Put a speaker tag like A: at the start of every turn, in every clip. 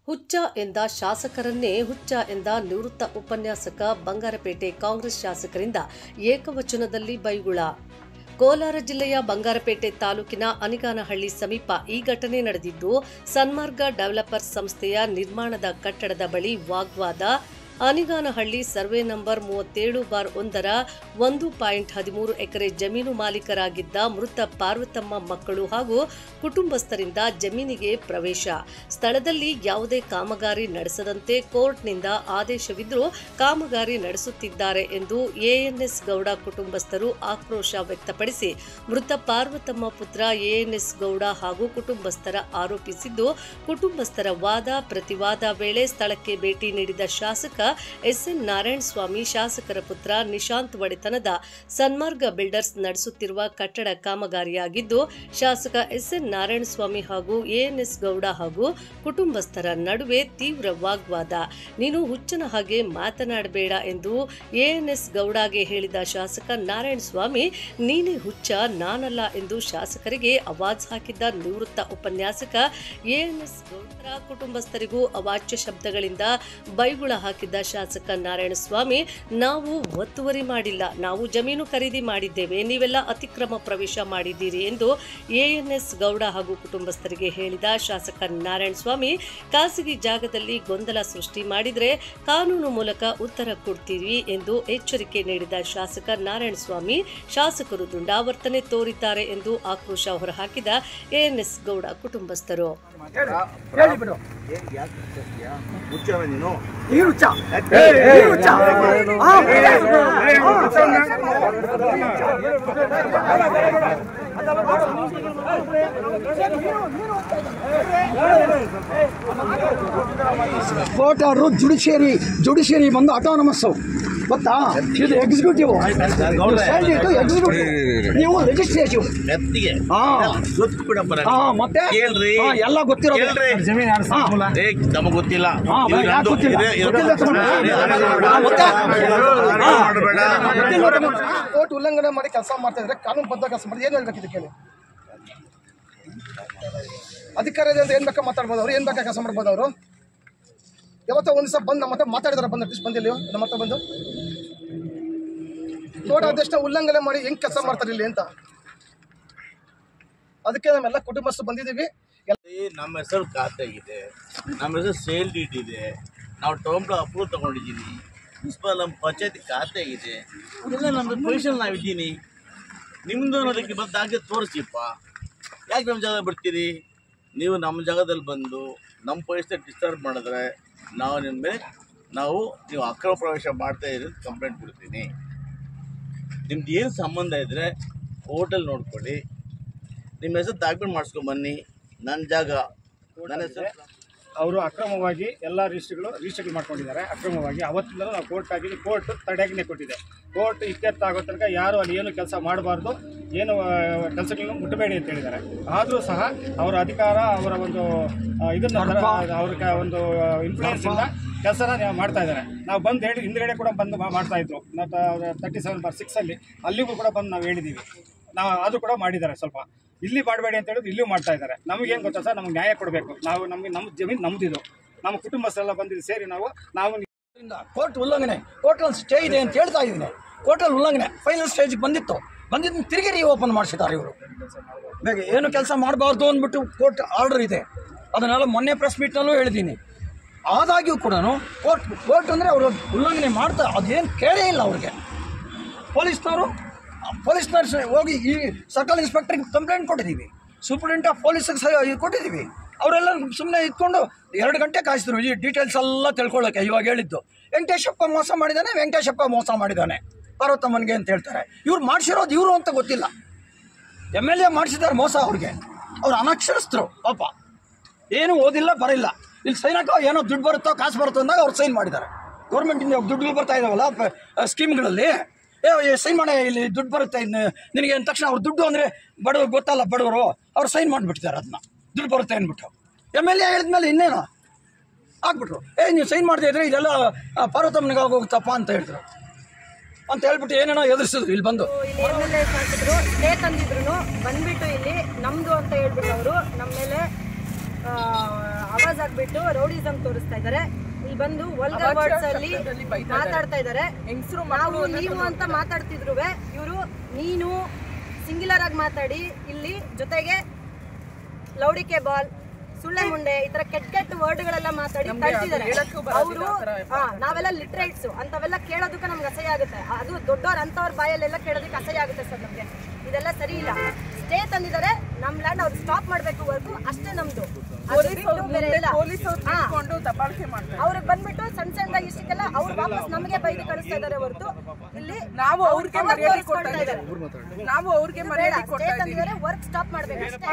A: ಹುಚ್ಚ ಎಂದ ಶಾಸಕರನ್ನೇ ಹುಚ್ಚ ಎಂದ ನಿವೃತ್ತ ಉಪನ್ಯಾಸಕ ಬಂಗಾರಪೇಟೆ ಕಾಂಗ್ರೆಸ್ ಶಾಸಕರಿಂದ ಏಕವಚನದಲ್ಲಿ ಬೈಗುಳ. ಕೋಲಾರ ಜಿಲ್ಲೆಯ ಬಂಗಾರಪೇಟೆ ತಾಲೂಕಿನ ಅನಿಗಾನಹಳ್ಳಿ ಸಮೀಪ ಈ ಘಟನೆ ನಡೆದಿದ್ದು, ಸನ್ಮಾರ್ಗ ಡೆವಲಪರ್ಸ್ ಸಂಸ್ಥೆಯ ನಿರ್ಮಾಣದ ಕಟ್ಟಡದ ಬಳಿ ವಾಗ್ವಾದ. ಅನಿಗಾನಹಳ್ಳಿ ಸರ್ವೆ ನಂಬರ್ 37/1ರ 1.13 ಎಕರೆ ಜಮೀನು ಮಾಲೀಕರಾಗಿದ್ದ ಮೃತ ಪಾರ್ವತಮ್ಮ ಮಕ್ಕಳು ಹಾಗೂ ಕುಟುಂಬಸ್ಥರಿಂದ ಜಮೀನಿಗೆ ಪ್ರವೇಶ. ಸ್ಥಳದಲ್ಲಿ ಯಾವುದೇ ಕಾಮಗಾರಿ ನಡೆಸದಂತೆ ಕೋರ್ಟ್ನಿಂದ ಆದೇಶವಿದ್ದರೂ ಕಾಮಗಾರಿ ನಡೆಸುತ್ತಿದ್ದಾರೆ ಎಂದು ಎಎನ್ಎಸ್ ಗೌಡ ಕುಟುಂಬಸ್ಥರು ಆಕ್ರೋಶ ವ್ಯಕ್ತಪಡಿಸಿ ಮೃತ ಪಾರ್ವತಮ್ಮ ಪುತ್ರ ಎಎನ್ಎಸ್ ಗೌಡ ಹಾಗೂ ಕುಟುಂಬಸ್ಥರ ಆರೋಪಿಸಿದ್ದು, ಕುಟುಂಬಸ್ಥರ ವಾದ ಪ್ರತಿವಾದ ವೇಳೆ ಸ್ಥಳಕ್ಕೆ ಭೇಟಿ ನೀಡಿದ ಶಾಸಕ ಎಸ್ಎನ್ ನಾರಾಯಣಸ್ವಾಮಿ ಶಾಸಕರ ಪುತ್ರ ನಿಶಾಂತ್ ಒಡೆತನದ ಸನ್ಮಾರ್ಗ ಬಿಲ್ಡರ್ಸ್ ನಡೆಸುತ್ತಿರುವ ಕಟ್ಟಡ ಕಾಮಗಾರಿಯಾಗಿದ್ದು, ಶಾಸಕ ಎಸ್ಎನ್ ನಾರಾಯಣಸ್ವಾಮಿ ಹಾಗೂ ಎಎನ್ಎಸ್ ಗೌಡ ಹಾಗೂ ಕುಟುಂಬಸ್ಥರ ನಡುವೆ ತೀವ್ರ ವಾಗ್ವಾದ. ನೀನು ಹುಚ್ಚನ ಹಾಗೆ ಮಾತನಾಡಬೇಡ ಎಂದು ಎಎನ್ಎಸ್ ಗೌಡಗೆ ಹೇಳಿದ ಶಾಸಕ ನಾರಾಯಣಸ್ವಾಮಿ, ನೀನೇ ಹುಚ್ಚ ನಾನಲ್ಲ ಎಂದು ಶಾಸಕರಿಗೆ ಆವಾಜ್ ಹಾಕಿದ್ದ ನಿವೃತ್ತ ಉಪನ್ಯಾಸಕ ಎಎನ್ಎಸ್ ಗೌಡರ ಕುಟುಂಬಸ್ಥರಿಗೂ ಅವಾಚ್ಯ ಶಬ್ದಗಳಿಂದ ಬೈಗುಳ ಹಾಕಿದ್ದ ಶಾಸಕ ನಾರಾಯಣಸ್ವಾಮಿ, ನಾವು ಒತ್ತುವರಿ ಮಾಡಿಲ್ಲ, ನಾವು ಜಮೀನು ಖರೀದಿ ಮಾಡಿದ್ದೇವೆ, ನೀವೆಲ್ಲ ಅತಿಕ್ರಮ ಪ್ರವೇಶ ಮಾಡಿದ್ದೀರಿ ಎಂದು ಎಎನ್ಎಸ್ ಗೌಡ ಹಾಗೂ ಕುಟುಂಬಸ್ಥರಿಗೆ ಹೇಳಿದ ಶಾಸಕ ನಾರಾಯಣಸ್ವಾಮಿ, ಖಾಸಗಿ ಜಾಗದಲ್ಲಿ ಗೊಂದಲ ಸೃಷ್ಟಿ ಮಾಡಿದರೆ ಕಾನೂನು ಮೂಲಕ ಉತ್ತರ ಕೊಡ್ತೀವಿ ಎಂದು ಎಚ್ಚರಿಕೆ ನೀಡಿದ ಶಾಸಕ ನಾರಾಯಣಸ್ವಾಮಿ, ಶಾಸಕರು ದುಂಡಾವರ್ತನೆ ತೋರಿದ್ದಾರೆ ಎಂದು ಆಕ್ರೋಶ ಹೊರಹಾಕಿದ ಎಎನ್ಎಸ್ ಗೌಡ ಕುಟುಂಬಸ್ಥರು.
B: ಕೋರ್ಟ್ ಆರ್ಡರ್ ಜುಡಿಷಿಯರಿ ಬಂದು ಆಟೋನಮಸ್ ಗೊತ್ತಾ, ಇದು ಎಕ್ಸಿಕ್ಯೂಟಿವ್, ನೀವು ಲೆಜಿಸ್ಲೇಟಿವ್. ಮತ್ತೆ ಎಲ್ಲ ಗೊತ್ತಿರೋ
C: ನಮಗೆ ಗೊತ್ತಿಲ್ಲ.
B: ಕೋರ್ಟ್ ಉಲ್ಲಂಘನೆ ಮಾಡಿ ಕೆಲಸ ಮಾಡ್ತಾ ಇದ್ರೆ ಕಾನೂನು ಬದ್ಧ ಕೆಲಸ ಮಾಡಿ ಏನು ಹೇಳ್ಬೇಕಿದೆ ಕೇಳಿ. ಅಧಿಕಾರ ಇದೆ ಅಂತ ಏನ್ ಬೇಕಾ ಮಾತಾಡ್ಬೋದು ಅವರು, ಏನ್ ಬೇಕಾ ಕೆಲಸ ಮಾಡ್ಬೋದು ಅವರು. ಯಾವತ್ತೋ ಒಂದು ದಿವಸ ಬಂದು ನಮ್ಮ ಹತ್ರ ಮಾತಾಡಿದಾರೆ, ಬಂದಿಲ್ಲ ನಮ್ಮ ಹತ್ರ ಬಂದು ಕೋರ್ಟ್ ಆದೇಶ ಉಲ್ಲಂಘನೆ ಮಾಡಿ ಹೆಂಗ್ ಕೆಲಸ ಮಾಡ್ತಾರೆ ಇಲ್ಲಿ ಅಂತ. ಅದಕ್ಕೆ ನಾವೆಲ್ಲ ಕುಟುಂಬಸ್ಥರು ಬಂದಿದ್ದೀವಿ.
C: ನಮ್ಮ ಹೆಸರು ಖಾತೆ ಇದೆ, ನಮ್ಮ ಹೆಸರು ಸೇಲ್ ಡೀಟ್ ಇದೆ, ನಾವು ಟರ್ಮ್ ಅಪ್ರೂವ್ ತಗೊಂಡಿದ್ದೀವಿ, ಮುನ್ಸಿಪಲ್ ನಮ್ಮ ಪಂಚಾಯತಿ ಖಾತೆ ಇದೆ, ಇದೆಲ್ಲ ನಮ್ಮ ಪೊಸಿಷನ್ ನಾವಿದ್ದೀನಿ. ನಿಮ್ಮದು ಅನ್ನೋದಕ್ಕೆ ಬಂದಾಗೆ ತೋರಿಸಿಪ್ಪ, ಯಾಕೆ ನಮ್ಮ ಜಾಗ ಬಿಡ್ತೀರಿ? ನೀವು ನಮ್ಮ ಜಾಗದಲ್ಲಿ ಬಂದು ನಮ್ಮ ಪೊಲೀಸ್ನ ಡಿಸ್ಟರ್ಬ್ ಮಾಡಿದ್ರೆ ನಾವು ನಿಮ್ಮ ಮೇಲೆ ನೀವು ಅಕ್ರಮ ಪ್ರವೇಶ ಮಾಡ್ತಾ ಇರೋದು ಕಂಪ್ಲೇಂಟ್ ಕೊಡ್ತೀನಿ. ನಿಮ್ದು ಏನು ಸಂಬಂಧ ಇದ್ದರೆ ಹೋಟೆಲ್ ನೋಡ್ಕೊಳ್ಳಿ, ನಿಮ್ಮ ಹೆಸರು ಡಾಕ್ಯುಮೆಂಟ್ ಮಾಡಿಸ್ಕೊಂಬನ್ನಿ. ನನ್ನ ಜಾಗ, ನನ್ನ ಹೆಸರು.
D: ಅವರು ಅಕ್ರಮವಾಗಿ ಎಲ್ಲ ರಿಜಿಸ್ಟ್ರಿಗಳು ಮಾಡ್ಕೊಂಡಿದ್ದಾರೆ. ಅಕ್ರಮವಾಗಿ ಅವತ್ತಿಂದ ನಾವು ಕೋರ್ಟ್ ಆಗಿದ್ದು, ಕೋರ್ಟ್ ತಡೆಯಾಜ್ಞೆ ಕೊಟ್ಟಿದೆ. ಕೋರ್ಟ್ ಇತ್ಯರ್ಥ ಆಗೋ ತನಕ ಯಾರು ಅಲ್ಲಿ ಏನು ಕೆಲಸ ಮಾಡಬಾರ್ದು, ಏನು ಕೆಲಸಗಳನ್ನು ಮುಟ್ಟಬೇಡಿ ಅಂತ ಹೇಳಿದ್ದಾರೆ. ಆದರೂ ಸಹ ಅವರ ಅಧಿಕಾರ, ಅವರ ಒಂದು ಇದನ್ನು ಅವ್ರ ಒಂದು ಇನ್ಫ್ಲೂಯೆನ್ಸಿಂದ ಕೆಲಸನ ಮಾಡ್ತಾ ಇದ್ದಾರೆ. ನಾವು ಬಂದು ಹೇಳಿ ಹಿಂದ್ಗಡೆ ಕೂಡ ಬಂದು ಮಾಡ್ತಾ ಇದ್ರು. ನಾವು 37/6 ಅಲ್ಲಿಗೂ ಕೂಡ ಬಂದು ನಾವು ಹೇಳಿದ್ದೀವಿ. ಆದರೂ ಕೂಡ ಮಾಡಿದ್ದಾರೆ. ಸ್ವಲ್ಪ ಇಲ್ಲಿ ಮಾಡಬೇಡಿ ಅಂತ ಹೇಳಿದ್ರು ಇಲ್ಲೂ ಮಾಡ್ತಾ ಇದ್ದಾರೆ. ನಮಗೇನು ಗೊತ್ತಾ ಸರ್, ನಮ್ಗೆ ನ್ಯಾಯ ಕೊಡಬೇಕು. ನಮ್ಮ ಜಮೀನು ನಮ್ದಿದು, ನಮ್ಮ ಕುಟುಂಬಸ್ಥರೆಲ್ಲ ಬಂದಿದ್ದು ಸೇರಿ ನಾವು
B: ಕೋರ್ಟ್ ಉಲ್ಲಂಘನೆ, ಕೋರ್ಟಲ್ಲಿ ಸ್ಟೇ ಇದೆ ಅಂತ ಹೇಳ್ತಾ ಇದ್ದೀನಿ. ಕೋರ್ಟಲ್ಲಿ ಉಲ್ಲಂಘನೆ ಫೈನಲ್ ಸ್ಟೇಜ್ಗೆ ಬಂದಿದ್ದು ತಿರುಗಿ ರೀಓಪನ್ ಮಾಡಿಸಿದ್ದಾರೆ ಇವರು. ಬೇಗ ಏನು ಕೆಲಸ ಮಾಡಬಾರ್ದು ಅಂದ್ಬಿಟ್ಟು ಕೋರ್ಟ್ ಆರ್ಡರ್ ಇದೆ. ಅದನ್ನೆಲ್ಲ ಮೊನ್ನೆ ಪ್ರೆಸ್ ಮೀಟ್ನಲ್ಲೂ ಹೇಳಿದ್ದೀನಿ. ಆದಾಗ್ಯೂ ಕೂಡ ಕೋರ್ಟ್ ಅಂದರೆ ಅವರು ಉಲ್ಲಂಘನೆ ಮಾಡ್ತಾ ಅದೇನು ಕೇಳೇ ಇಲ್ಲ ಅವ್ರಿಗೆ. ಪೊಲೀಸ್ನವರು ಹೋಗಿ ಈ ಸರ್ಕಲ್ ಇನ್ಸ್ಪೆಕ್ಟರ್ಗೆ ಕಂಪ್ಲೇಂಟ್ ಕೊಟ್ಟಿದ್ದೀವಿ, ಸೂಪರಿಂಟೆಂಡೆಂಟ್ ಆಫ್ ಪೊಲೀಸ್ಗೆ ಕೊಟ್ಟಿದ್ದೀವಿ. ಅವರೆಲ್ಲ ಸುಮ್ಮನೆ ಇಟ್ಕೊಂಡು 2 ಗಂಟೆ ಕಾಯಿಸಿದ್ರು ಈ ಡೀಟೇಲ್ಸ್ ಎಲ್ಲ ತಿಳ್ಕೊಳ್ಳೋಕೆ. ಇವಾಗ ಹೇಳಿದ್ದು ವೆಂಕಟೇಶಪ್ಪ ಮೋಸ ಮಾಡಿದ್ದಾನೆ ಪಾರ್ವತಮ್ಮನಿಗೆ ಅಂತ ಹೇಳ್ತಾರೆ. ಇವ್ರು ಮಾಡಿಸಿರೋದು ಇವರು ಅಂತ ಗೊತ್ತಿಲ್ಲ. MLA ಮಾಡಿಸಿದ್ದಾರೆ ಮೋಸ ಅವ್ರಿಗೆ. ಅವ್ರು ಅನಕ್ಷರಸ್ಥರು ಪಾಪ, ಏನು ಓದಿಲ್ಲ ಬರಿಲ್ಲ. ಇಲ್ಲಿ ಸೈನ್ ಹಾಕೋ ಏನೋ ದುಡ್ಡು ಬರುತ್ತೋ ಕಾಸು ಬರುತ್ತೋ ಅಂದಾಗ ಅವ್ರು ಸೈನ್ ಮಾಡಿದ್ದಾರೆ. ಗೌರ್ಮೆಂಟಿಂದ ದುಡ್ಡುಗಳು ಬರ್ತಾ ಇದಾವಲ್ಲ ಸ್ಕೀಮ್ಗಳಲ್ಲಿ, ಸೈನ್ ಮಾಡಿ ಇಲ್ಲಿ ದುಡ್ಡು ಬರುತ್ತೆ ನಿನಗೆ ಅಂದ ತಕ್ಷಣ ಅವ್ರು ದುಡ್ಡು ಅಂದರೆ ಬಡವರು ಗೊತ್ತಲ್ಲ, ಬಡವರು ಅವ್ರು ಸೈನ್ ಮಾಡಿಬಿಡ್ತಾರೆ. ಅದನ್ನ ದುಡ್ಡು ಬರುತ್ತೆ ಅಂದ್ಬಿಟ್ಟು MLA ಹೇಳಿದ್ಮೇಲೆ ಇನ್ನೇನು ಆಗ್ಬಿಟ್ರು. ನೀವು ಸೈನ್ ಮಾಡದೇ ಇದ್ರೆ ಇದೆಲ್ಲ ಪಾರ್ವತಮ್ಮನಿಗೆ ಆಗೋಗುತ್ತಪ್ಪ ಅಂತ ಹೇಳಿದ್ರು ಅಂತ ಹೇಳ್ಬಿಟ್ಟು ಏನೇನೋ ಎದುರಿಸಿದ್ರು. ಇಲ್ಲಿ ಬಂದು
E: MLA ಶಾಸಕರು ಸ್ಟೇ ತಂದಿದ್ರು, ಬಂದ್ಬಿಟ್ಟು ಇಲ್ಲಿ ನಮ್ದು ಅಂತ ಹೇಳ್ಬಿಟ್ಟು ಅವರು ನಮ್ಮ ಮೇಲೆ ಆವಾಜ್ ಆಗ್ಬಿಟ್ಟು ರೌಡಿಸಮ್ ತೋರಿಸ್ತಾ ಇದ್ದಾರೆ. ಇಲ್ಲಿ ಬಂದು ವಲ್ಗರ್ ವರ್ಡ್ಸ್ ಅಲ್ಲಿ ಮಾತಾಡ್ತಾ ಇದ್ದಾರೆ. ನಾವು ನೀವು ಅಂತ ಮಾತಾಡ್ತಿದ್ರು ಇವರು ನೀನು ಸಿಂಗ್ಯುಲರ್ ಆಗಿ ಮಾತಾಡಿ ಇಲ್ಲಿ ಜೊತೆಗೆ ಲೌಡಿಕೆ ಬಾಲ್ ಸುಳ್ಳೆ ಮುಂಡೆ ಈ ತರ ಕೆಟ್ಟ ವರ್ಡ್ಗಳೆಲ್ಲ ಮಾತಾಡಿ ತಳ್ತಿದ್ದಾರೆ ಅವರು. ನಾವೆಲ್ಲ ಲಿಟ್ರೇಟ್ಸ್ ಅಂತವೆಲ್ಲ ಕೇಳೋದಕ್ಕೆ ನಮ್ಗೆ ಅಸಹ್ಯ ಆಗುತ್ತೆ. ಅದು ದೊಡ್ಡವ್ರ ಅಂತವ್ರ ಬಾಯಲ್ಲೆಲ್ಲ ಕೇಳೋದಕ್ಕೆ ಅಸಹ್ಯ ಆಗುತ್ತೆ ಸರ್. ನಮ್ಗೆ ಇದೆಲ್ಲ ಸರಿ ಇಲ್ಲ. ಸ್ಟೇ ತಂದಿದ್ದಾರೆ, ನಮ್ ಲ್ಯಾಂಡ್ ಅವ್ರು ಸ್ಟಾಪ್ ಮಾಡ್ಬೇಕು ವರ್ಗು ಅಷ್ಟೇ ನಮ್ದು. ಅವ್ರಿಗೆ ಬಂದ್ಬಿಟ್ಟು ಸಣ್ಣ ಸಣ್ಣದಾಗಿ ಇಷ್ಟಕ್ಕೆಲ್ಲ ಅವ್ರು ವಾಪಸ್ ನಮಗೆ ಬೈದು ಕಳಿಸ್ತಾ ಇದ್ದಾರೆ ಹೊರತು ಇಲ್ಲಿ ನಾವು ಅವ್ರಿಗೆ ಮರ್ಯಾದೆ ಕೊಡ್ತಾ ಇದ್ದಾರೆ. ನಾವು ಅವ್ರಿಗೆ ಮರ್ಯಾದೆ ಕೊಡ್ತಾ ಇದ್ದಾರೆ. ವರ್ಕ್ ಸ್ಟಾಪ್ ಮಾಡ್ಬೇಕು ಅಷ್ಟೇ.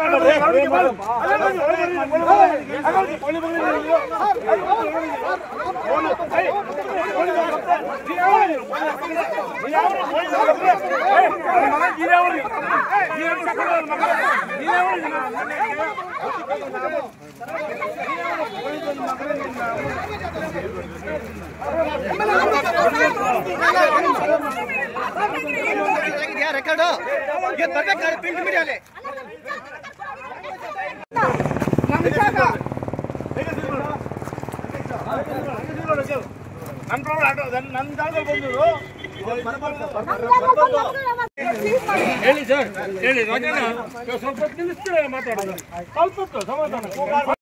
D: ಹೇಳಿ ಸರ್, ಹೇಳಿ ಸ್ವಲ್ಪ ನಿಲ್ಲಿಸ್ತೀರ ಮಾತಾಡೋದು ಸ್ವಲ್ಪ ಸಮಾಧಾನ.